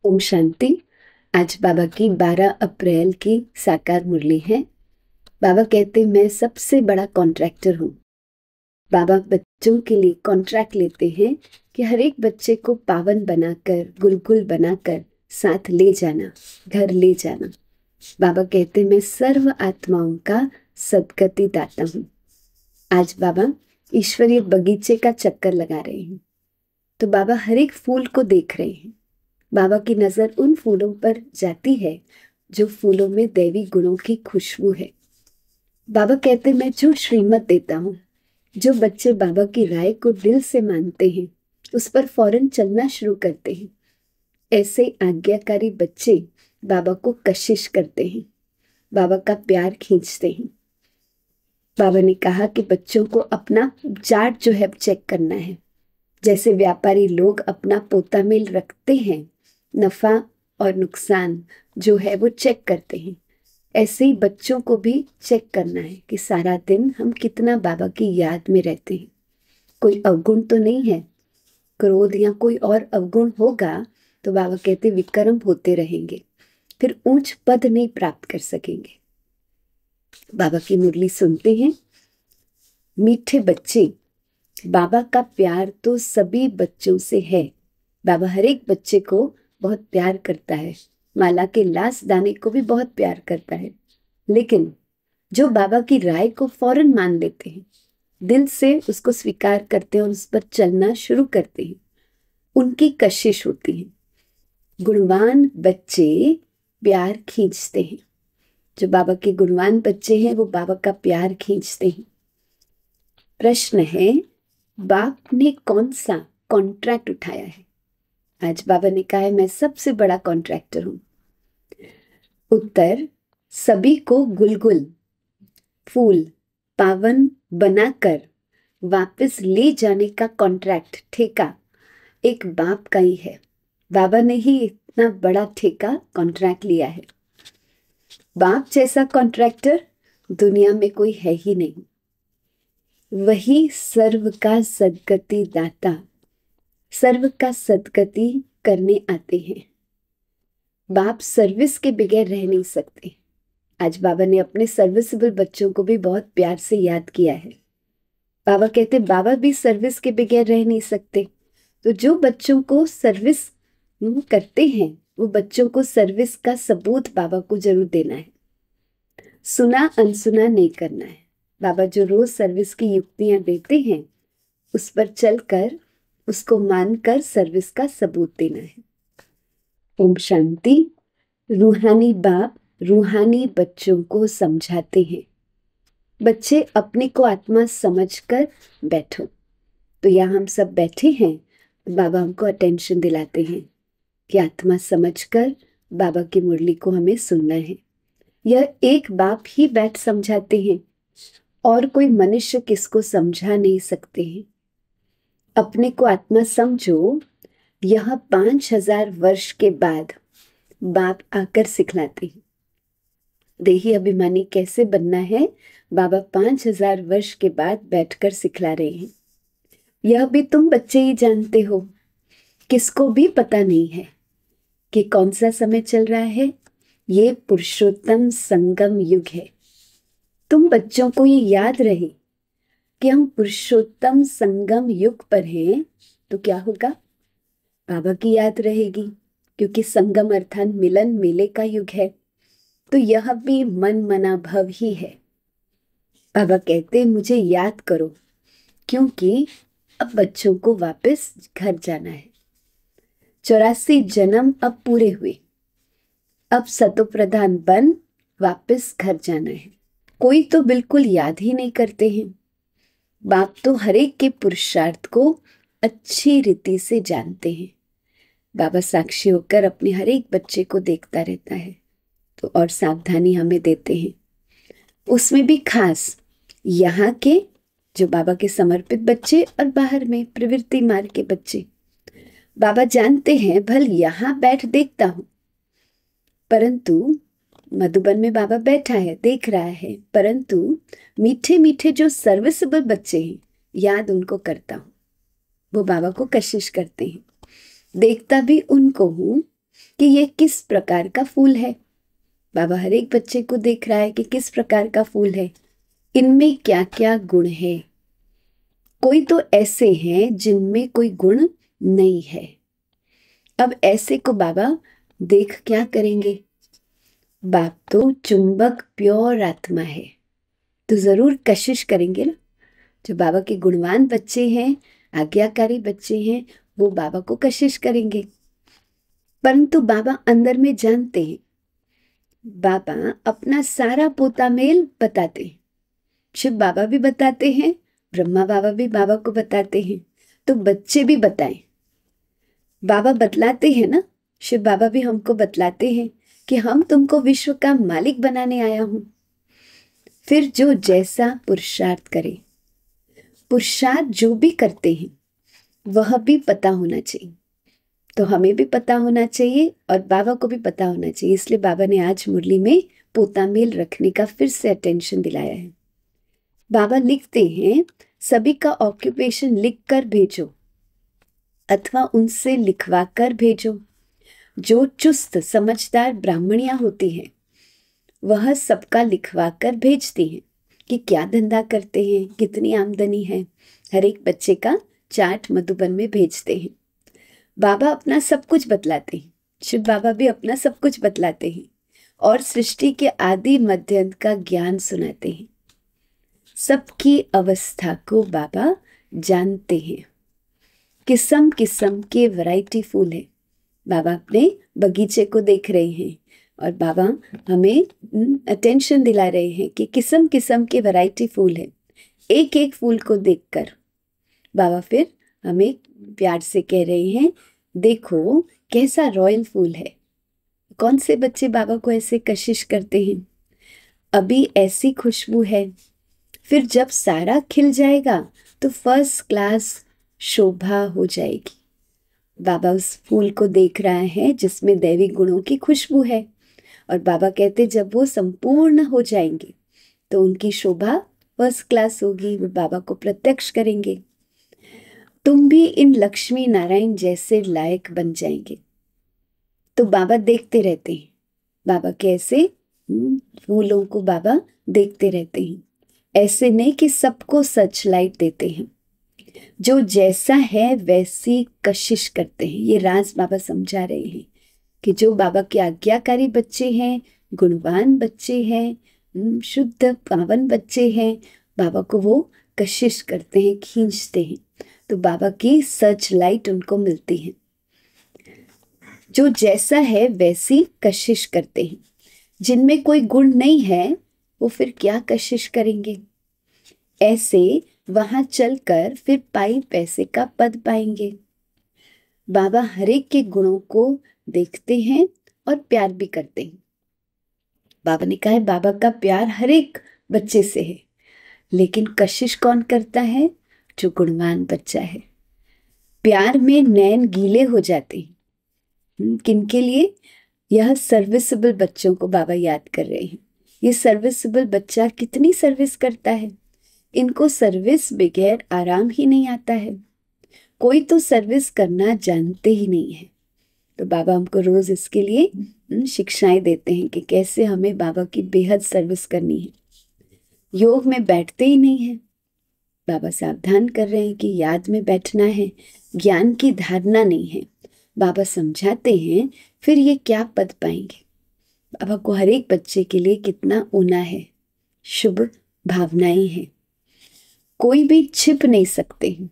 ओम शांति। आज बाबा की 12 अप्रैल की साकार मुरली है। बाबा कहते मैं सबसे बड़ा कॉन्ट्रैक्टर हूँ। बाबा बच्चों के लिए कॉन्ट्रैक्ट लेते हैं कि हर एक बच्चे को पावन बनाकर, गुलगुल बनाकर साथ ले जाना, घर ले जाना। बाबा कहते मैं सर्व आत्माओं का सद्गति दाता हूँ। आज बाबा ईश्वरीय बगीचे का चक्कर लगा रहे हैं, तो बाबा हर एक फूल को देख रहे हैं। बाबा की नज़र उन फूलों पर जाती है जो फूलों में दैवी गुणों की खुशबू है। बाबा कहते मैं जो श्रीमत देता हूँ, जो बच्चे बाबा की राय को दिल से मानते हैं, उस पर फौरन चलना शुरू करते हैं। ऐसे आज्ञाकारी बच्चे बाबा को कशिश करते हैं, बाबा का प्यार खींचते हैं। बाबा ने कहा कि बच्चों को अपना चार्ट जो है चेक करना है। जैसे व्यापारी लोग अपना पोता मेल रखते हैं, नफा और नुकसान जो है वो चेक करते हैं, ऐसे ही बच्चों को भी चेक करना है कि सारा दिन हम कितना बाबा की याद में रहते हैं। कोई अवगुण तो नहीं है, क्रोध या कोई और अवगुण होगा तो बाबा कहते विक्रम होते रहेंगे, फिर ऊंच पद नहीं प्राप्त कर सकेंगे। बाबा की मुरली सुनते हैं। मीठे बच्चे, बाबा का प्यार तो सभी बच्चों से है। बाबा हर एक बच्चे को बहुत प्यार करता है, माला के लास्ट दाने को भी बहुत प्यार करता है। लेकिन जो बाबा की राय को फौरन मान लेते हैं, दिल से उसको स्वीकार करते हैं और उस पर चलना शुरू करते हैं, उनकी कशिश होती है। गुणवान बच्चे प्यार खींचते हैं। जो बाबा के गुणवान बच्चे हैं वो बाबा का प्यार खींचते हैं। प्रश्न है, बाप ने कौन सा कॉन्ट्रैक्ट उठाया है? आज बाबा ने कहा है मैं सबसे बड़ा कॉन्ट्रैक्टर हूं। उत्तर, सभी को गुलगुल फूल पावन बनाकर वापस ले जाने का कॉन्ट्रैक्ट, ठेका एक बाप का ही है। बाबा ने ही इतना बड़ा ठेका कॉन्ट्रैक्ट लिया है। बाप जैसा कॉन्ट्रैक्टर दुनिया में कोई है ही नहीं। वही सर्व का सद्गति दाता, सर्व का सद्गति करने आते हैं। बाप सर्विस के बगैर रह नहीं सकते। आज बाबा ने अपने सर्विसेबल बच्चों को भी बहुत प्यार से याद किया है। बाबा कहते बाबा भी सर्विस के बगैर रह नहीं सकते। तो जो बच्चों को सर्विस करते हैं वो बच्चों को सर्विस का सबूत बाबा को जरूर देना है। सुना अनसुना नहीं करना है। बाबा जो रोज सर्विस की युक्तियां देते हैं उस पर चलकर उसको मानकर सर्विस का सबूत देना है। ओम शांति। रूहानी बाप रूहानी बच्चों को समझाते हैं। बच्चे अपने को आत्मा समझकर बैठो। तो यहाँ हम सब बैठे हैं, बाबा हमको अटेंशन दिलाते हैं कि आत्मा समझकर बाबा की मुरली को हमें सुनना है। यह एक बाप ही बैठ समझाते हैं और कोई मनुष्य किसको समझा नहीं सकते हैं। अपने को आत्मा समझो, यह 5000 वर्ष के बाद बाप आकर सिखलाते हैं। देही अभिमानी कैसे बनना है, बाबा 5000 वर्ष के बाद बैठकर सिखला रहे हैं। यह भी तुम बच्चे ही जानते हो, किसको भी पता नहीं है कि कौन सा समय चल रहा है। ये पुरुषोत्तम संगम युग है। तुम बच्चों को ये याद रहे कि हम पुरुषोत्तम संगम युग पर हैं, तो क्या होगा? बाबा की याद रहेगी, क्योंकि संगम अर्थात मिलन मेले का युग है। तो यह भी मन मना भव ही है। बाबा कहते मुझे याद करो, क्योंकि अब बच्चों को वापस घर जाना है। 84 जन्म अब पूरे हुए, अब सतो प्रधान बन वापस घर जाना है। कोई तो बिल्कुल याद ही नहीं करते हैं। बाप तो हर एक के पुरुषार्थ को अच्छी रीति से जानते हैं। बाबा साक्षी होकर अपने हर एक बच्चे को देखता रहता है, तो और सावधानी हमें देते हैं। उसमें भी खास यहाँ के जो बाबा के समर्पित बच्चे और बाहर में प्रवृत्ति मार्ग के बच्चे। बाबा जानते हैं भल यहाँ बैठ देखता हूँ, परंतु मधुबन में बाबा बैठा है, देख रहा है, परंतु मीठे मीठे जो सर्विसेबल बच्चे हैं याद उनको करता हूँ। वो बाबा को कशिश करते हैं, देखता भी उनको हूँ कि ये किस प्रकार का फूल है। बाबा हर एक बच्चे को देख रहा है कि किस प्रकार का फूल है, इनमें क्या क्या गुण है। कोई तो ऐसे हैं जिनमें कोई गुण नहीं है। अब ऐसे को बाबा देख क्या करेंगे। बाप तो चुंबक प्योर आत्मा है, तो जरूर कशिश करेंगे ना। जो बाबा के गुणवान बच्चे हैं, आज्ञाकारी बच्चे हैं, वो बाबा को कशिश करेंगे। परंतु बाबा अंदर में जानते हैं, बाबा अपना सारा पोता मेल बताते हैं। शिव बाबा भी बताते हैं, ब्रह्मा बाबा भी बाबा को बताते हैं, तो बच्चे भी बताएं। बाबा बतलाते हैं ना, शिव बाबा भी हमको बतलाते हैं कि हम तुमको विश्व का मालिक बनाने आया हूं। फिर जो जैसा पुरुषार्थ करे, पुरुषार्थ जो भी करते हैं वह भी पता होना चाहिए। तो हमें भी पता होना चाहिए और बाबा को भी पता होना चाहिए। इसलिए बाबा ने आज मुरली में पोता मेल रखने का फिर से अटेंशन दिलाया है। बाबा लिखते हैं, सभी का ऑक्यूपेशन लिख कर भेजो अथवा उनसे लिखवा कर भेजो। जो चुस्त समझदार ब्राह्मणियां होती हैं वह सबका लिखवा कर भेजती हैं कि क्या धंधा करते हैं, कितनी आमदनी है। हर एक बच्चे का चार्ट मधुबन में भेजते हैं। बाबा अपना सब कुछ बतलाते हैं, शिव बाबा भी अपना सब कुछ बतलाते हैं और सृष्टि के आदि मध्य अंत का ज्ञान सुनाते हैं। सबकी अवस्था को बाबा जानते हैं। किस्म किस्म के वैरायटी फूल है। बाबा अपने बगीचे को देख रहे हैं और बाबा हमें अटेंशन दिला रहे हैं कि किस्म किस्म के वैरायटी फूल है। एक एक फूल को देखकर बाबा फिर हमें प्यार से कह रहे हैं, देखो कैसा रॉयल फूल है। कौन से बच्चे बाबा को ऐसे कशिश करते हैं। अभी ऐसी खुशबू है, फिर जब सारा खिल जाएगा तो फर्स्ट क्लास शोभा हो जाएगी। बाबा उस फूल को देख रहा है जिसमें दैवी गुणों की खुशबू है और बाबा कहते जब वो संपूर्ण हो जाएंगे तो उनकी शोभा फर्स्ट क्लास होगी। वो बाबा को प्रत्यक्ष करेंगे। तुम भी इन लक्ष्मी नारायण जैसे लायक बन जाएंगे। तो बाबा देखते रहते हैं, बाबा कैसे फूलों को बाबा देखते रहते हैं। ऐसे नहीं कि सबको सच लाइट देते हैं, जो जैसा है वैसी कशिश करते हैं। ये राज बाबा समझा रहे हैं कि जो बाबा के आज्ञाकारी बच्चे हैं, गुणवान बच्चे हैं, शुद्ध पावन बच्चे हैं, बाबा को वो कशिश करते हैं, खींचते हैं, तो बाबा की सच लाइट उनको मिलती है। जो जैसा है वैसी कशिश करते हैं। जिनमें कोई गुण नहीं है वो फिर क्या कशिश करेंगे। ऐसे वहां चलकर फिर पाई पैसे का पद पाएंगे। बाबा हर एक के गुणों को देखते हैं और प्यार भी करते हैं। बाबा ने कहा है बाबा का प्यार हर एक बच्चे से है, लेकिन कशिश कौन करता है, जो गुणवान बच्चा है। प्यार में नैन गीले हो जाते हैं। किनके लिए, यह सर्विसेबल बच्चों को बाबा याद कर रहे हैं। ये सर्विसेबल बच्चा कितनी सर्विस करता है। इनको सर्विस बगैर आराम ही नहीं आता है। कोई तो सर्विस करना जानते ही नहीं है। तो बाबा हमको रोज इसके लिए शिक्षाएं देते हैं कि कैसे हमें बाबा की बेहद सर्विस करनी है। योग में बैठते ही नहीं है। बाबा सावधान कर रहे हैं कि याद में बैठना है, ज्ञान की धारणा नहीं है। बाबा समझाते हैं फिर ये क्या पद पाएंगे। बाबा को हर एक बच्चे के लिए कितना ऊना है, शुभ भावनाएं हैं, कोई भी छिप नहीं सकते हैं।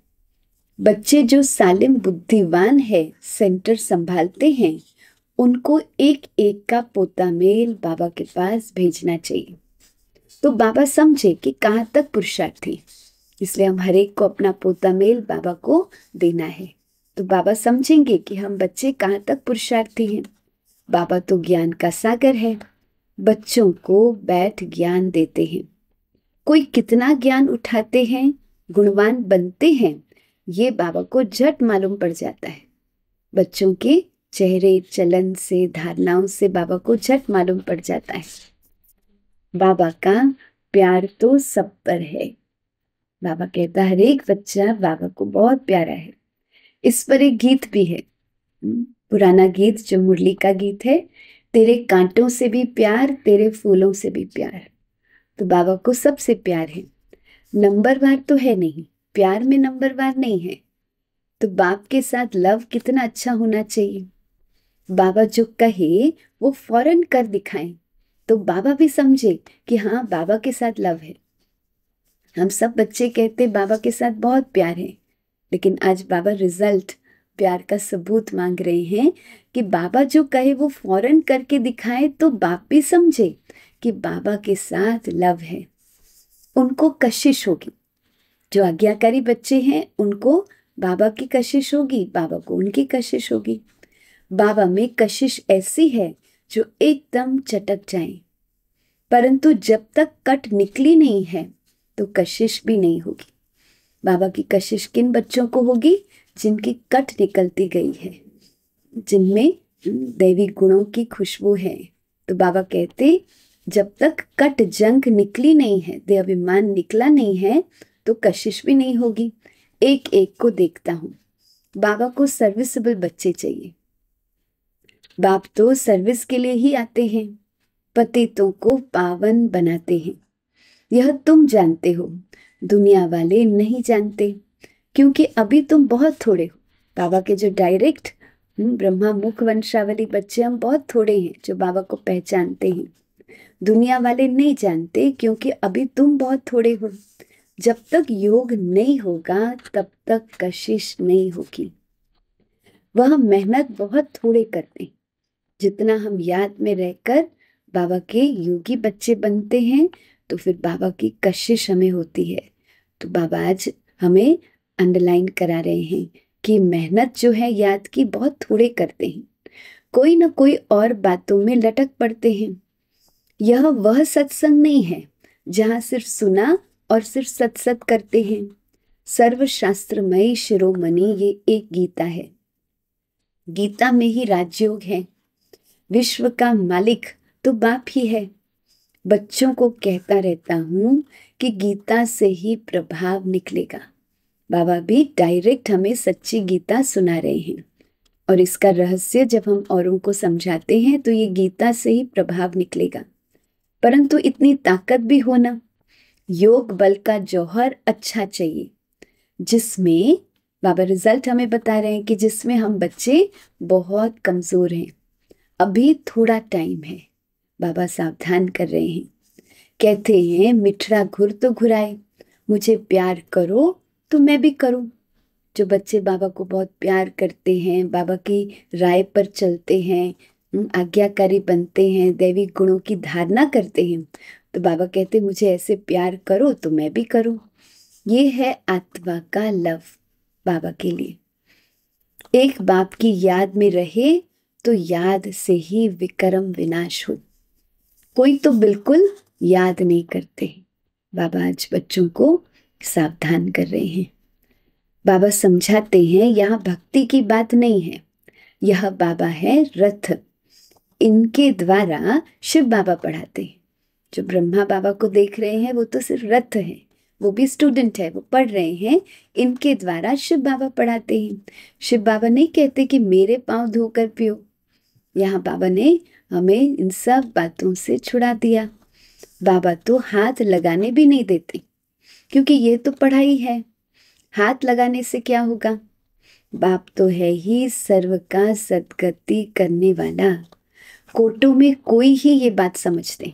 बच्चे जो सालिम बुद्धिवान है, सेंटर संभालते हैं, उनको एक एक का पोता मेल बाबा के पास भेजना चाहिए। तो बाबा समझे कि कहाँ तक पुरुषार्थी, इसलिए हम हर एक को अपना पोता मेल बाबा को देना है। तो बाबा समझेंगे कि हम बच्चे कहाँ तक पुरुषार्थी हैं। बाबा तो ज्ञान का सागर है, बच्चों को बैठ ज्ञान देते हैं। कोई कितना ज्ञान उठाते हैं, गुणवान बनते हैं, ये बाबा को झट मालूम पड़ जाता है। बच्चों के चेहरे चलन से, धारणाओं से बाबा को झट मालूम पड़ जाता है। बाबा का प्यार तो सब पर है। बाबा कहता है हर एक बच्चा बाबा को बहुत प्यारा है। इस पर एक गीत भी है, पुराना गीत जो मुरली का गीत है, तेरे कांटों से भी प्यार, तेरे फूलों से भी प्यार। तो बाबा को सबसे प्यार है, नंबरवार तो है नहीं, प्यार में नंबरवार नहीं है। तो बाप के साथ लव कितना अच्छा होना चाहिए। बाबा जो कहे वो फौरन कर दिखाएं, तो बाबा भी समझे कि हाँ बाबा के साथ लव है। हम सब बच्चे कहते बाबा के साथ बहुत प्यार है, लेकिन आज बाबा रिजल्ट, प्यार का सबूत मांग रहे हैं कि बाबा जो कहे वो फौरन करके दिखाए, तो बाप भी समझे कि बाबा के साथ लव है। उनको कशिश होगी, जो आज्ञाकारी बच्चे हैं उनको बाबा की कशिश होगी, बाबा को उनकी कशिश होगी। बाबा में कशिश ऐसी है जो एकदम चटक जाए, परंतु जब तक कट निकली नहीं है तो कशिश भी नहीं होगी। बाबा की कशिश किन बच्चों को होगी? जिनकी कट निकलती गई है, जिनमें दैवी गुणों की खुशबू है। तो बाबा कहते जब तक कट जंग निकली नहीं है, देहाभिमान निकला नहीं है, तो कशिश भी नहीं होगी। एक एक को देखता हूँ। बाबा को सर्विसेबल बच्चे चाहिए। बाप तो सर्विस के लिए ही आते हैं, पतितों को पावन बनाते हैं। यह तुम जानते हो, दुनिया वाले नहीं जानते, क्योंकि अभी तुम बहुत थोड़े हो। बाबा के जो डायरेक्ट ब्रह्मा मुख वंशावली बच्चे, हम बहुत थोड़े हैं जो बाबा को पहचानते हैं। दुनिया वाले नहीं जानते क्योंकि अभी तुम बहुत थोड़े हो। जब तक योग नहीं होगा तब तक कशिश नहीं होगी। वह मेहनत बहुत थोड़े करते हैं। जितना हम याद में रहकर बाबा के योगी बच्चे बनते हैं, तो फिर बाबा की कशिश हमें होती है। तो बाबा आज हमें अंडरलाइन करा रहे हैं कि मेहनत जो है याद की बहुत थोड़े करते हैं, कोई ना कोई और बातों में लटक पड़ते हैं। यह वह सत्संग नहीं है जहाँ सिर्फ सुना और सिर्फ सत्सत करते हैं। सर्वशास्त्रमयी शिरोमणि ये एक गीता है। गीता में ही राजयोग है। विश्व का मालिक तो बाप ही है। बच्चों को कहता रहता हूँ कि गीता से ही प्रभाव निकलेगा। बाबा भी डायरेक्ट हमें सच्ची गीता सुना रहे हैं, और इसका रहस्य जब हम औरों को समझाते हैं तो ये गीता से ही प्रभाव निकलेगा। परंतु इतनी ताकत भी होना, योग बल का जौहर अच्छा चाहिए, जिसमें बाबा रिजल्ट हमें बता रहे हैं कि जिसमें हम बच्चे बहुत कमजोर हैं। अभी थोड़ा टाइम है, बाबा सावधान कर रहे हैं। कहते हैं मिठड़ा घुर तो घुराए, मुझे प्यार करो तो मैं भी करूं। जो बच्चे बाबा को बहुत प्यार करते हैं, बाबा की राय पर चलते हैं, आज्ञाकारी बनते हैं, दैवी गुणों की धारणा करते हैं, तो बाबा कहते मुझे ऐसे प्यार करो तो मैं भी करूं। ये है आत्मा का लव बाबा के लिए। एक बाप की याद में रहे तो याद से ही विक्रम विनाश हो। कोई तो बिल्कुल याद नहीं करते। बाबा आज बच्चों को सावधान कर रहे हैं। बाबा समझाते हैं यहाँ भक्ति की बात नहीं है, यह बाबा है रथ। इनके द्वारा शिव बाबा पढ़ाते हैं। जो ब्रह्मा बाबा को देख रहे हैं वो तो सिर्फ रथ है, वो भी स्टूडेंट है, वो पढ़ रहे हैं। इनके द्वारा शिव बाबा पढ़ाते हैं। शिव बाबा नहीं कहते कि मेरे पाँव धोकर पियो। यहाँ बाबा ने हमें इन सब बातों से छुड़ा दिया। बाबा तो हाथ लगाने भी नहीं देते, क्योंकि ये तो पढ़ाई है। हाथ लगाने से क्या होगा? बाप तो है ही सर्व का सद्गति करने वाला। कोटों में कोई ही ये बात समझते,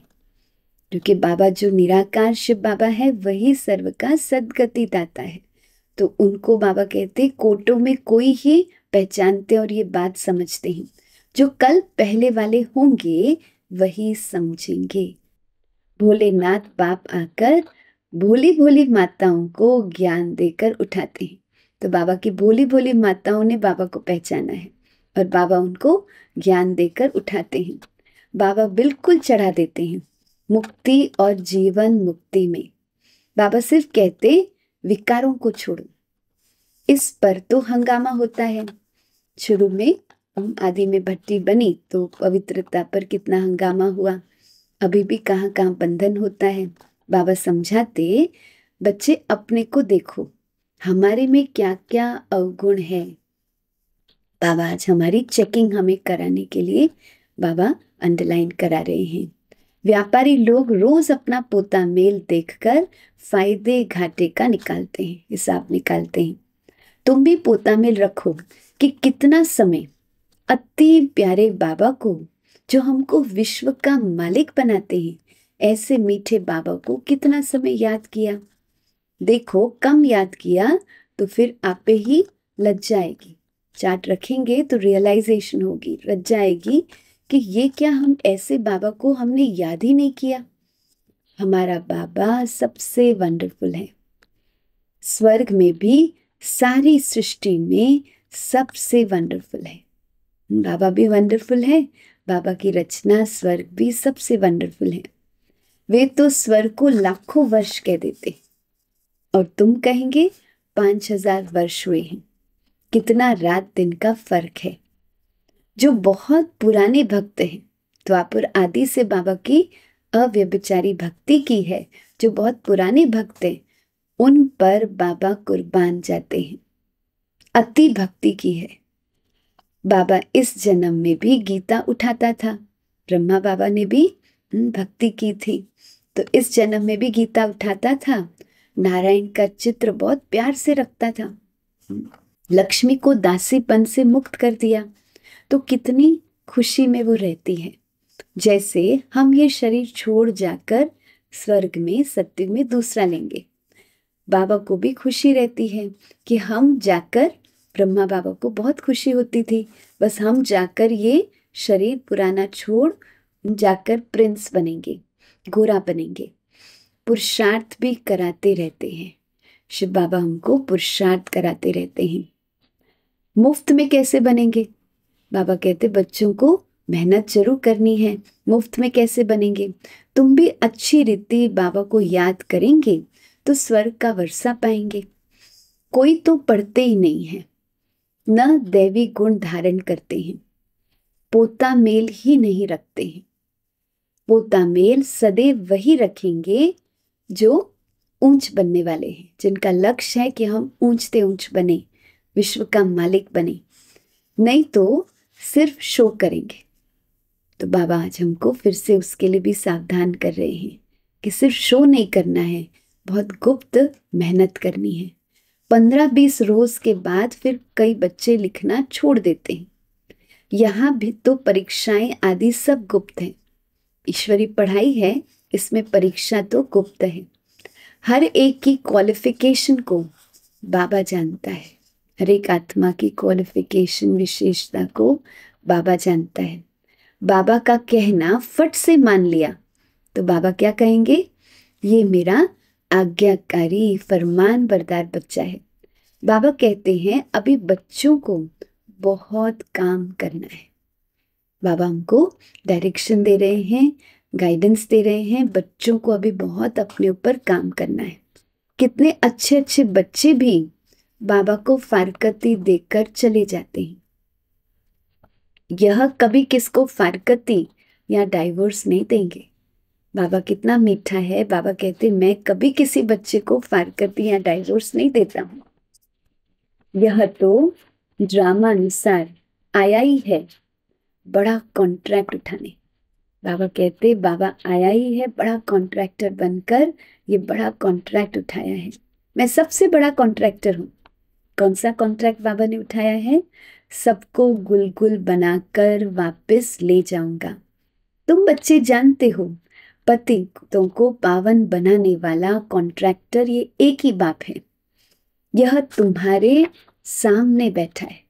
क्योंकि बाबा जो निराकार शिव बाबा है वही सर्व का सद्गति दाता है। तो उनको बाबा कहते कोटों में कोई ही पहचानते और ये बात समझते हैं। जो कल पहले वाले होंगे वही समझेंगे। भोलेनाथ बाप आकर भोली भोली माताओं को ज्ञान देकर उठाते हैं। तो बाबा की भोली भोली माताओं ने बाबा को पहचाना है और बाबा उनको ज्ञान देकर उठाते हैं। बाबा बिल्कुल चढ़ा देते हैं मुक्ति और जीवन मुक्ति में। बाबा सिर्फ कहते विकारों को छोड़ो। इस पर तो हंगामा होता है। शुरू में आदि में भट्टी बनी तो पवित्रता पर कितना हंगामा हुआ। अभी भी कहाँ कहाँ बंधन होता है। बाबा समझाते बच्चे अपने को देखो, हमारे में क्या क्या अवगुण है। बाबा आज हमारी चेकिंग हमें कराने के लिए बाबा अंडरलाइन करा रहे हैं। व्यापारी लोग रोज अपना पोता मेल देखकर फायदे घाटे का निकालते हैं, हिसाब निकालते हैं। तुम भी पोता मेल रखो कि कितना समय अति प्यारे बाबा को, जो हमको विश्व का मालिक बनाते हैं, ऐसे मीठे बाबा को कितना समय याद किया। देखो कम याद किया तो फिर आपे ही लग जाएगी। चार्ट रखेंगे तो रियलाइजेशन होगी, रच जाएगी कि ये क्या, हम ऐसे बाबा को हमने याद ही नहीं किया। हमारा बाबा सबसे वंडरफुल है, स्वर्ग में भी सारी सृष्टि में सबसे वंडरफुल है। बाबा भी वंडरफुल है, बाबा की रचना स्वर्ग भी सबसे वंडरफुल है। वे तो स्वर्ग को लाखों वर्ष कह देते और तुम कहेंगे 5000 वर्ष हुए हैं। कितना रात दिन का फर्क है। जो बहुत पुराने भक्त हैं, द्वापर आदि से बाबा की अव्यभिचारी भक्ति की है, जो बहुत पुराने भक्त हैं, उन पर बाबा कुर्बान जाते हैं। अति भक्ति की है। बाबा इस जन्म में भी गीता उठाता था, ब्रह्मा बाबा ने भी भक्ति की थी, तो इस जन्म में भी गीता उठाता था। नारायण का चित्र बहुत प्यार से रखता था। लक्ष्मी को दासीपन से मुक्त कर दिया, तो कितनी खुशी में वो रहती है। जैसे हम ये शरीर छोड़ जाकर स्वर्ग में सत्युग में दूसरा लेंगे, बाबा को भी खुशी रहती है कि हम जाकर, ब्रह्मा बाबा को बहुत खुशी होती थी, बस हम जाकर ये शरीर पुराना छोड़ जाकर प्रिंस बनेंगे, गोरा बनेंगे। पुरुषार्थ भी कराते रहते हैं, शिव बाबा हमको पुरुषार्थ कराते रहते हैं। मुफ्त में कैसे बनेंगे? बाबा कहते बच्चों को मेहनत जरूर करनी है, मुफ्त में कैसे बनेंगे? तुम भी अच्छी रीति बाबा को याद करेंगे तो स्वर्ग का वर्षा पाएंगे। कोई तो पढ़ते ही नहीं है, न दैवी गुण धारण करते हैं, पोता मेल ही नहीं रखते हैं। पोता मेल सदैव वही रखेंगे जो ऊंच बनने वाले हैं, जिनका लक्ष्य है कि हम ऊंचते ऊंच बने, विश्व का मालिक बने, नहीं तो सिर्फ शो करेंगे। तो बाबा आज हमको फिर से उसके लिए भी सावधान कर रहे हैं कि सिर्फ शो नहीं करना है, बहुत गुप्त मेहनत करनी है। 15-20 रोज के बाद फिर कई बच्चे लिखना छोड़ देते हैं। यहाँ भी तो परीक्षाएं आदि सब गुप्त हैं। ईश्वरी पढ़ाई है, इसमें परीक्षा तो गुप्त है। हर एक की क्वालिफिकेशन को बाबा जानता है, हर एक आत्मा की क्वालिफिकेशन विशेषता को बाबा जानता है। बाबा का कहना फट से मान लिया तो बाबा क्या कहेंगे? ये मेरा आज्ञाकारी फरमान बरदार बच्चा है। बाबा कहते हैं अभी बच्चों को बहुत काम करना है। बाबा हमको डायरेक्शन दे रहे हैं, गाइडेंस दे रहे हैं, बच्चों को अभी बहुत अपने ऊपर काम करना है। कितने अच्छे अच्छे बच्चे भी बाबा को फारकती देकर चले जाते हैं। यह कभी किसको फारकती या डाइवोर्स नहीं देंगे। बाबा कितना मीठा है। बाबा कहते मैं कभी किसी बच्चे को फारकती या डाइवोर्स नहीं देता हूँ। यह तो ड्रामा अनुसार आया ही है बड़ा कॉन्ट्रैक्ट उठाने। बाबा कहते बाबा आया ही है बड़ा कॉन्ट्रैक्टर बनकर, ये बड़ा कॉन्ट्रैक्ट उठाया है। मैं सबसे बड़ा कॉन्ट्रैक्टर हूँ। कौन सा कॉन्ट्रैक्ट बाबा ने उठाया है? सबको गुलगुल बनाकर वापस ले जाऊंगा। तुम बच्चे जानते हो, पतितों को पावन बनाने वाला कॉन्ट्रैक्टर ये एक ही बाप है। यह तुम्हारे सामने बैठा है।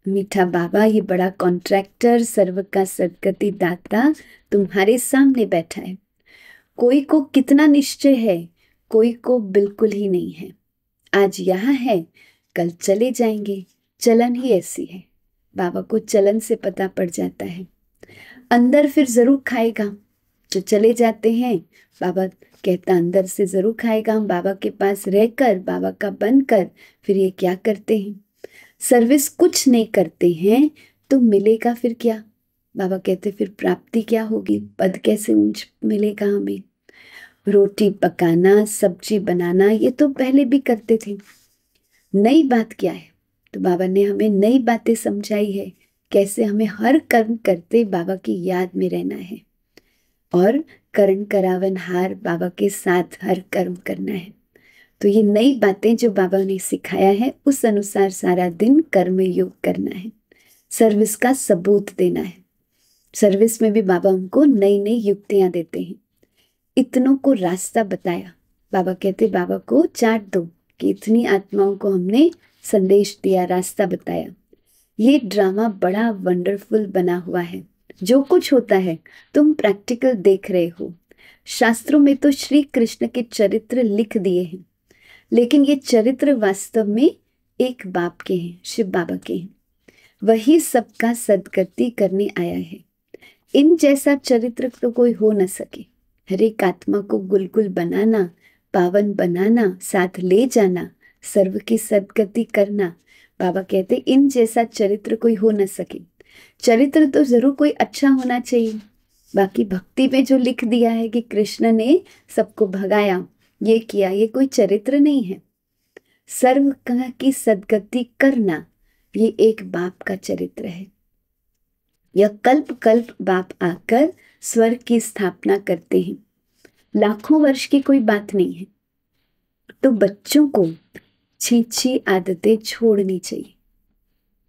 मीठा बाबा ये बड़ा कॉन्ट्रैक्टर, सर्व का सदगति दाता तुम्हारे सामने बैठा है। कोई को कितना निश्चय है, कोई को बिल्कुल ही नहीं है। आज यहाँ है, कल चले जाएंगे। चलन ही ऐसी है। बाबा को चलन से पता पड़ जाता है। अंदर फिर जरूर खाएगा। जो चले जाते हैं, बाबा कहता अंदर से जरूर खाएगा। हम बाबा के पास रहकर, बाबा का बनकर फिर ये क्या करते हैं? सर्विस कुछ नहीं करते हैं तो मिलेगा फिर क्या? बाबा कहते फिर प्राप्ति क्या होगी? पद कैसे ऊंच मिलेगा हमें? रोटी पकाना, सब्जी बनाना ये तो पहले भी करते थे। नई बात क्या है? तो बाबा ने हमें नई बातें समझाई है, कैसे हमें हर कर्म करते बाबा की याद में रहना है और करण करावन हार बाबा के साथ हर कर्म करना है। तो ये नई बातें जो बाबा ने सिखाया है उस अनुसार सारा दिन कर्म योग करना है, सर्विस का सबूत देना है। सर्विस में भी बाबा हमको नई नई युक्तियां देते हैं। इतनों को रास्ता बताया। बाबा कहते बाबा को चाट दो कि इतनी आत्माओं को हमने संदेश दिया, रास्ता बताया। ये ड्रामा बड़ा वंडरफुल बना हुआ है। जो कुछ होता है तुम प्रैक्टिकल देख रहे हो। शास्त्रों में तो श्री कृष्ण के चरित्र लिख दिए हैं, लेकिन ये चरित्र वास्तव में एक बाप के हैं, शिव बाबा के हैं। वही सबका सदगति करने आया है। इन जैसा चरित्र तो कोई हो न सके। हर एक आत्मा को गुलगुल बनाना, पावन बनाना, साथ ले जाना, सर्व की सदगति करना। बाबा कहते इन जैसा चरित्र कोई हो न सके। चरित्र तो जरूर कोई अच्छा होना चाहिए। बाकी भक्ति में जो लिख दिया है कि कृष्ण ने सबको भगाया, ये किया, ये कोई चरित्र नहीं है। सर्व की सदगति करना ये एक बाप का चरित्र है। यह कल्प कल्प बाप आकर स्वर्ग की स्थापना करते हैं। लाखों वर्ष की कोई बात नहीं है। तो बच्चों को अच्छी आदतें छोड़नी चाहिए।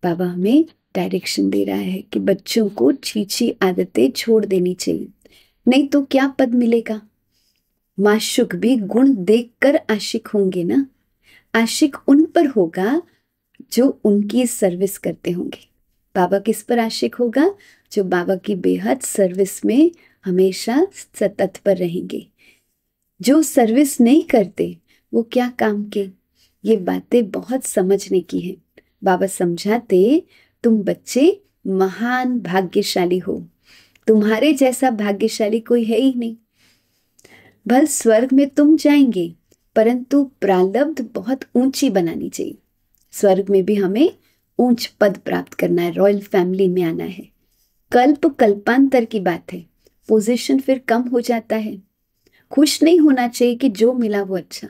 बाबा हमें डायरेक्शन दे रहा है कि बच्चों को अच्छी आदतें छोड़ देनी चाहिए, नहीं तो क्या पद मिलेगा। माशुक भी गुण देखकर आशिक होंगे ना। आशिक उन पर होगा जो उनकी सर्विस करते होंगे। बाबा किस पर आशिक होगा? जो बाबा की बेहद सर्विस में हमेशा तत्पर रहेंगे। जो सर्विस नहीं करते वो क्या काम के। ये बातें बहुत समझने की है। बाबा समझाते तुम बच्चे महान भाग्यशाली हो। तुम्हारे जैसा भाग्यशाली कोई है ही नहीं। भल स्वर्ग में तुम जाएंगे, परंतु प्रारब्ध बहुत ऊंची बनानी चाहिए। स्वर्ग में भी हमें ऊंच पद प्राप्त करना है, रॉयल फैमिली में आना है। कल्प कल्पांतर की बात है, पोजीशन फिर कम हो जाता है। खुश नहीं होना चाहिए कि जो मिला वो अच्छा।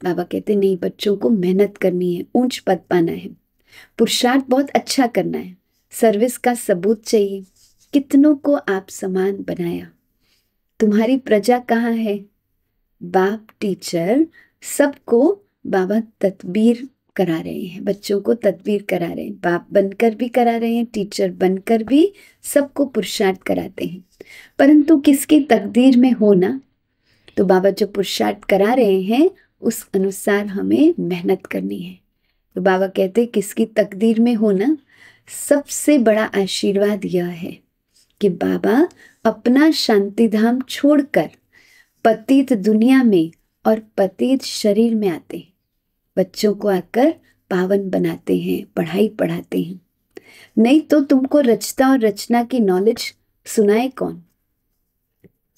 बाबा कहते नहीं, बच्चों को मेहनत करनी है, ऊंच पद पाना है, पुरुषार्थ बहुत अच्छा करना है, सर्विस का सबूत चाहिए। कितनों को आप समान बनाया। तुम्हारी प्रजा कहाँ है? बाप टीचर सबको बाबा तदबीर करा रहे हैं, बच्चों को तदबीर करा रहे हैं। बाप बनकर भी करा रहे हैं, टीचर बनकर भी सबको पुरुषार्थ कराते हैं। परंतु किसकी तकदीर में हो ना, तो बाबा जो पुरुषार्थ करा रहे हैं उस अनुसार हमें मेहनत करनी है। तो बाबा कहते हैं किसकी तकदीर में हो ना। सबसे बड़ा आशीर्वाद यह है कि बाबा अपना शांति धाम छोड़कर पतित दुनिया में और पतित शरीर में आते हैं। बच्चों को आकर पावन बनाते हैं, पढ़ाई पढ़ाते हैं। नहीं तो तुमको रचता और रचना की नॉलेज सुनाए कौन।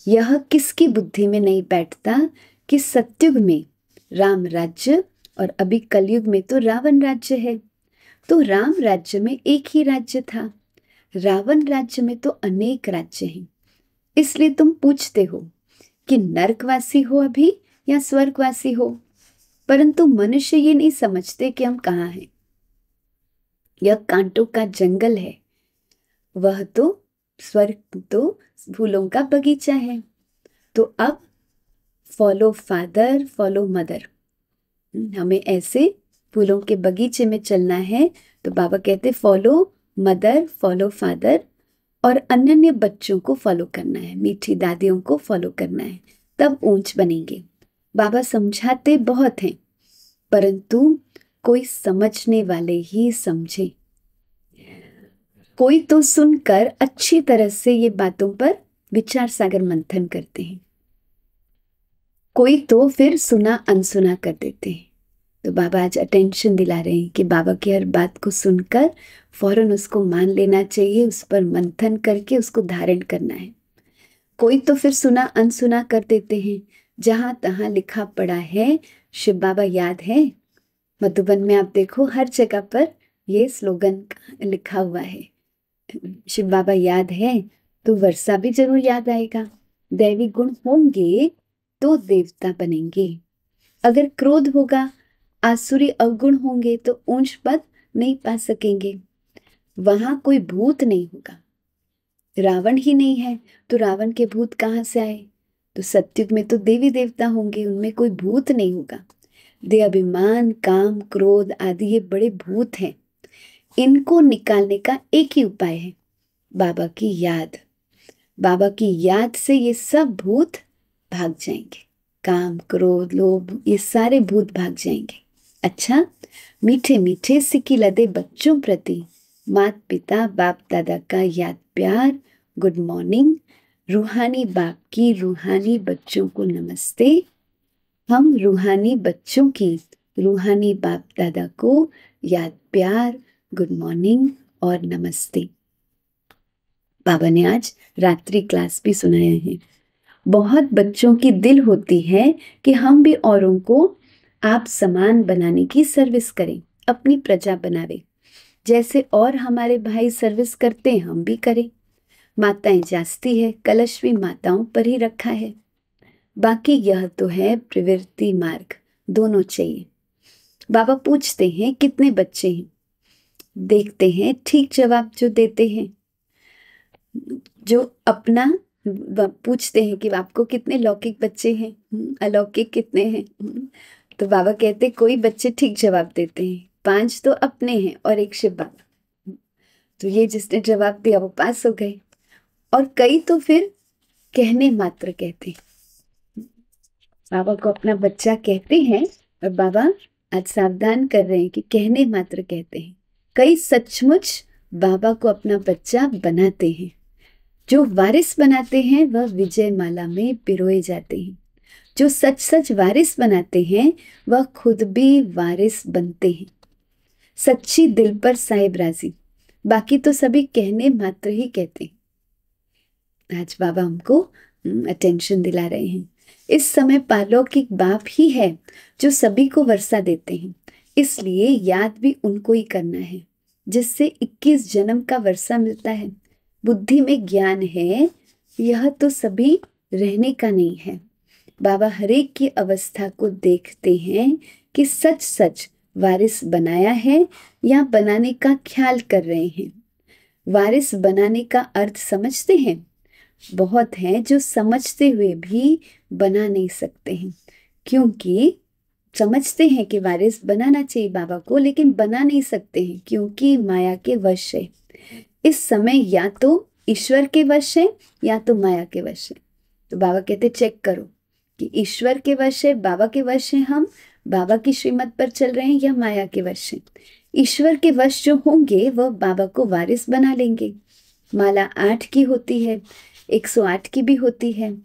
यह किसकी बुद्धि में नहीं बैठता कि सत्युग में राम राज्य और अभी कलयुग में तो रावण राज्य है। तो राम राज्य में एक ही राज्य था, रावण राज्य में तो अनेक राज्य हैं। इसलिए तुम पूछते हो कि नरकवासी हो अभी या स्वर्गवासी हो। परंतु मनुष्य ये नहीं समझते कि हम कहाँ हैं। यह कांटों का जंगल है, वह तो स्वर्ग तो फूलों का बगीचा है। तो अब फॉलो फादर, फॉलो मदर। हमें ऐसे फूलों के बगीचे में चलना है। तो बाबा कहते फॉलो मदर, फॉलो फादर, और अन्य बच्चों को फॉलो करना है, मीठी दादियों को फॉलो करना है, तब ऊंच बनेंगे। बाबा समझाते बहुत हैं, परंतु कोई समझने वाले ही समझे। कोई तो सुनकर अच्छी तरह से ये बातों पर विचार सागर मंथन करते हैं, कोई तो फिर सुना अनसुना कर देते हैं। तो बाबा आज अटेंशन दिला रहे हैं कि बाबा की हर बात को सुनकर फौरन उसको मान लेना चाहिए, उस पर मंथन करके उसको धारण करना है। कोई तो फिर सुना अनसुना कर देते हैं, जहां तहां लिखा पड़ा है। शिव बाबा याद है, मधुबन में आप देखो हर जगह पर ये स्लोगन लिखा हुआ है, शिव बाबा याद है तो वर्षा भी जरूर याद आएगा। दैवी गुण होंगे तो देवता बनेंगे। अगर क्रोध होगा, आसुरी अवगुण होंगे तो ऊंच पद नहीं पा सकेंगे। वहां कोई भूत नहीं होगा। रावण ही नहीं है तो रावण के भूत कहाँ से आए? तो सतयुग में तो देवी देवता होंगे, उनमें कोई भूत नहीं होगा। दे अभिमान, काम, क्रोध आदि ये बड़े भूत हैं। इनको निकालने का एक ही उपाय है, बाबा की याद। बाबा की याद से ये सब भूत भाग जाएंगे। काम, क्रोध, लोभ, ये सारे भूत भाग जाएंगे। अच्छा, मीठे मीठे सिक्की लदे बच्चों प्रति माता पिता बाप दादा का याद प्यार, गुड मॉर्निंग। रूहानी बाप की रूहानी बच्चों को नमस्ते। हम रूहानी बच्चों की रूहानी बाप दादा को याद प्यार, गुड मॉर्निंग और नमस्ते। बाबा ने आज रात्रि क्लास भी सुनाया है। बहुत बच्चों की दिल होती है कि हम भी औरों को आप समान बनाने की सर्विस करें, अपनी प्रजा बनावे। जैसे और हमारे भाई सर्विस करते हैं हम भी करें। माताएं जास्ती है, कलश भी माताओं पर ही रखा है। बाकी यह तो है प्रवृत्ति मार्ग, दोनों चाहिए। बाबा पूछते हैं कितने बच्चे हैं, देखते हैं ठीक जवाब जो देते हैं। जो अपना पूछते हैं कि आपको कितने लौकिक बच्चे हैं, अलौकिक कितने हैं, तो बाबा कहते कोई बच्चे ठीक जवाब देते हैं, 5 तो अपने हैं और 1 शिव बाबा। तो ये जिसने जवाब दिया वो पास हो गए। और कई तो फिर कहने मात्र कहते हैं, बाबा को अपना बच्चा कहते हैं। और बाबा आज सावधान कर रहे हैं कि कहने मात्र कहते हैं। कई सचमुच बाबा को अपना बच्चा बनाते हैं। जो वारिस बनाते हैं वह विजय माला में पिरोए जाते हैं। जो सच सच वारिस बनाते हैं वह खुद भी वारिस बनते हैं। सच्ची दिल पर साहिब राजी, बाकी तो सभी कहने मात्र ही कहते हैं। आज बाबा हमको अटेंशन दिला रहे हैं। इस समय पालौकिक बाप ही है जो सभी को वर्षा देते हैं, इसलिए याद भी उनको ही करना है जिससे 21 जन्म का वर्षा मिलता है। बुद्धि में ज्ञान है, यह तो सभी रहने का नहीं है। बाबा हरेक की अवस्था को देखते हैं कि सच सच वारिस बनाया है या बनाने का ख्याल कर रहे हैं। वारिस बनाने का अर्थ समझते हैं। बहुत हैं जो समझते हुए भी बना नहीं सकते हैं, क्योंकि समझते हैं कि वारिस बनाना चाहिए बाबा को, लेकिन बना नहीं सकते हैं क्योंकि माया के वश है। इस समय या तो ईश्वर के वश है या तो माया के वश है। तो बाबा कहते चेक करो कि ईश्वर के वश है, बाबा के वश है, हम बाबा की श्रीमत पर चल रहे हैं या माया के वश है। ईश्वर के वश जो होंगे वह बाबा को वारिस बना लेंगे। माला 8 की होती है, 108 की भी होती है।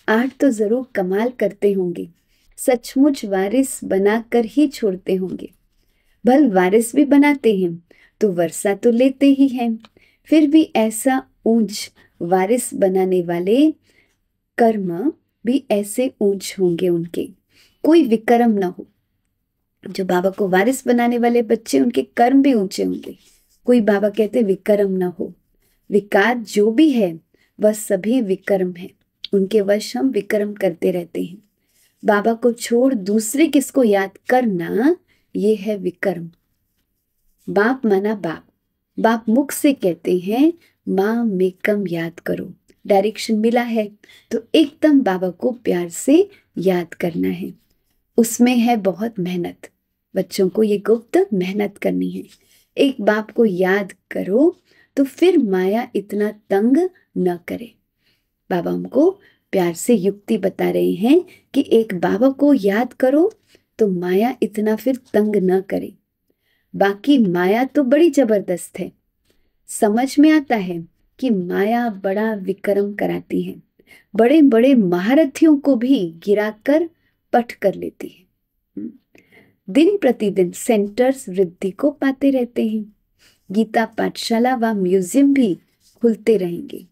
8 तो जरूर कमाल करते होंगे, सचमुच वारिस बनाकर ही छोड़ते होंगे। भल वारिस भी बनाते हैं तो वर्षा तो लेते ही हैं, फिर भी ऐसा ऊंच वारिस बनाने वाले कर्म भी ऐसे ऊंच होंगे उनके, कोई विकर्म ना हो। जो बाबा को वारिस बनाने वाले बच्चे, उनके कर्म भी ऊंचे होंगे, कोई बाबा कहते विकर्म ना हो। विकार जो भी है वह सभी विकर्म है, उनके वश हम विकर्म करते रहते हैं। बाबा को छोड़ दूसरे किसको याद करना, ये है विकर्म। बाप माना बाप, बाप मुख से कहते हैं माँ मेकम याद करो। डायरेक्शन मिला है तो एकदम बाबा को प्यार से याद करना है। उसमें है बहुत मेहनत, बच्चों को ये गुप्त मेहनत करनी है। एक बाप को याद करो तो फिर माया इतना तंग न करे। बाबा हमको प्यार से युक्ति बता रहे हैं कि एक बाबा को याद करो तो माया इतना फिर तंग न करे। बाकी माया तो बड़ी जबरदस्त है, समझ में आता है कि माया बड़ा विक्रम कराती है, बड़े बड़े महारथियों को भी गिराकर पट कर लेती है। दिन प्रतिदिन सेंटर्स वृद्धि को पाते रहते हैं। गीता पाठशाला व म्यूजियम भी खुलते रहेंगे।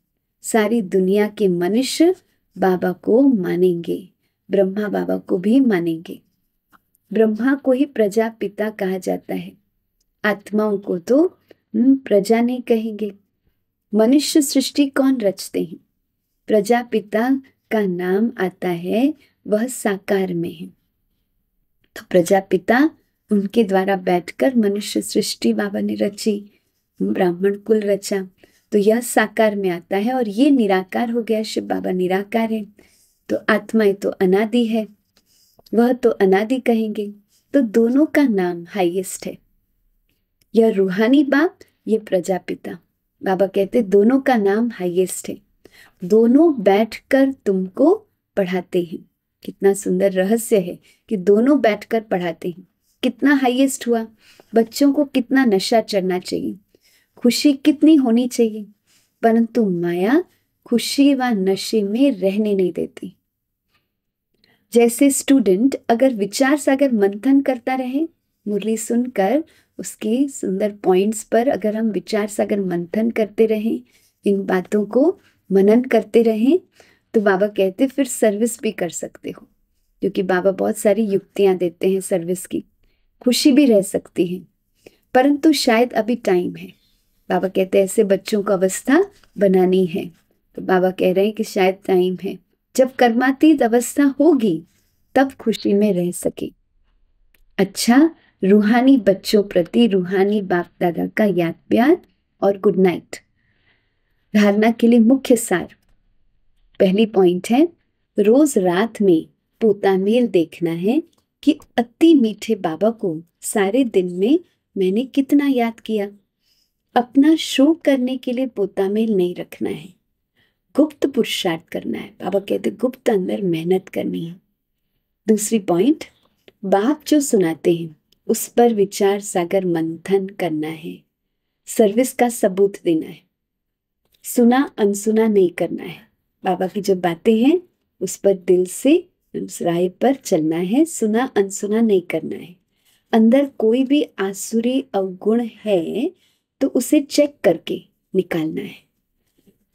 सारी दुनिया के मनुष्य बाबा को मानेंगे, ब्रह्मा बाबा को भी मानेंगे। ब्रह्मा को ही प्रजापिता कहा जाता है, आत्माओं को तो प्रजा नहीं कहेंगे। मनुष्य सृष्टि कौन रचते हैं? प्रजापिता का नाम आता है, वह साकार में है। तो प्रजापिता उनके द्वारा बैठकर मनुष्य सृष्टि बाबा ने रची, ब्राह्मण कुल रचा, तो यह साकार में आता है और ये निराकार हो गया। शिव बाबा निराकार है, तो आत्मा तो अनादि है, वह तो अनादि कहेंगे। तो दोनों का नाम हाईएस्ट है, यह रूहानी बाप, ये प्रजापिता। बाबा कहते दोनों का नाम हाईएस्ट है, दोनों बैठकर तुमको पढ़ाते हैं। कितना सुंदर रहस्य है कि दोनों बैठकर पढ़ाते हैं। कितना हाईएस्ट हुआ। बच्चों को कितना नशा चढ़ना चाहिए, खुशी कितनी होनी चाहिए, परंतु माया खुशी व नशे में रहने नहीं देती। जैसे स्टूडेंट अगर विचार सागर मंथन करता रहे, मुरली सुनकर उसके सुंदर पॉइंट्स पर अगर हम विचार सागर मंथन करते रहें, इन बातों को मनन करते रहें, तो बाबा कहते फिर सर्विस भी कर सकते हो, क्योंकि बाबा बहुत सारी युक्तियां देते हैं सर्विस की। खुशी भी रह सकती है, परंतु शायद अभी टाइम है। बाबा कहते हैं ऐसे बच्चों को अवस्था बनानी है, तो बाबा कह रहे हैं कि शायद टाइम है, जब कर्मातीत अवस्था होगी तब खुशी में रह सके। अच्छा, रूहानी बच्चों प्रति रूहानी बाप दादा का याद प्यार और गुड नाइट। धारणा के लिए मुख्य सार, पहली पॉइंट है, रोज रात में पोतामेल देखना है कि अति मीठे बाबा को सारे दिन में मैंने कितना याद किया। अपना शो करने के लिए पोतामेल नहीं रखना है, गुप्त पुरुषार्थ करना है। बाबा कहते गुप्त अंदर मेहनत करनी है। दूसरी पॉइंट, बाप जो सुनाते हैं उस पर विचार सागर मंथन करना है, सर्विस का सबूत देना है, सुना अनसुना नहीं करना है। बाबा की जो बातें हैं उस पर दिल से उस राह पर चलना है, सुना अनसुना नहीं करना है। अंदर कोई भी आसुरी अवगुण है तो उसे चेक करके निकालना है।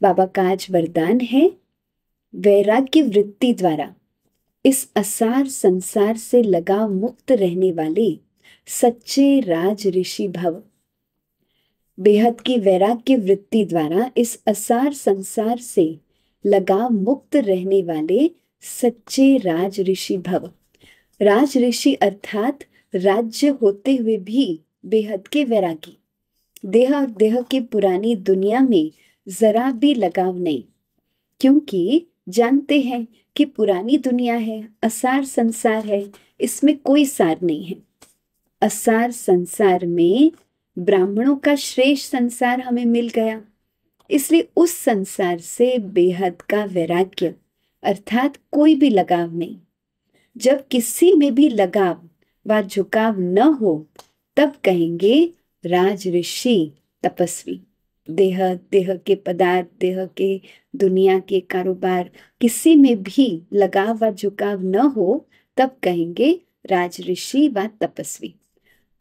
बाबा का आज वरदान है, वैराग्य वृत्ति द्वारा इस असार संसार से लगाव मुक्त रहने वाले सच्चे राज ऋषि भव। बेहद की वैराग्य वृत्ति द्वारा इस असार संसार से लगाव मुक्त रहने वाले सच्चे राज ऋषि भव। राज ऋषि अर्थात राज्य होते हुए भी बेहद के वैरागी, देह और देह की पुरानी दुनिया में जरा भी लगाव नहीं, क्योंकि जानते हैं कि पुरानी दुनिया है, असार संसार है, इसमें कोई सार नहीं है। असार संसार में ब्राह्मणों का श्रेष्ठ संसार हमें मिल गया, इसलिए उस संसार से बेहद का वैराग्य अर्थात कोई भी लगाव नहीं। जब किसी में भी लगाव व झुकाव न हो तब कहेंगे राज ऋषि तपस्वी। देह, देह के पदार्थ, देह के दुनिया के कारोबार, किसी में भी लगाव व झुकाव न हो तब कहेंगे राज ऋषि व तपस्वी।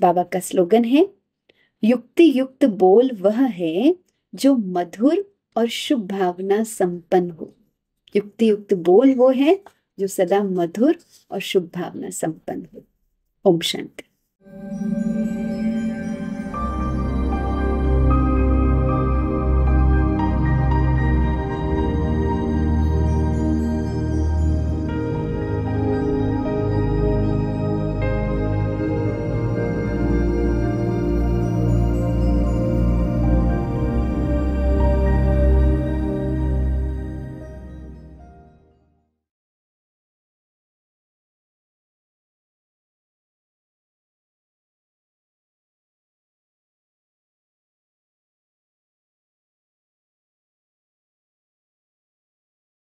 बाबा का स्लोगन है, युक्ति युक्त बोल वह है जो मधुर और शुभ भावना संपन्न हो। युक्ति युक्त बोल वो है जो सदा मधुर और शुभ भावना संपन्न हो। ओम शांति।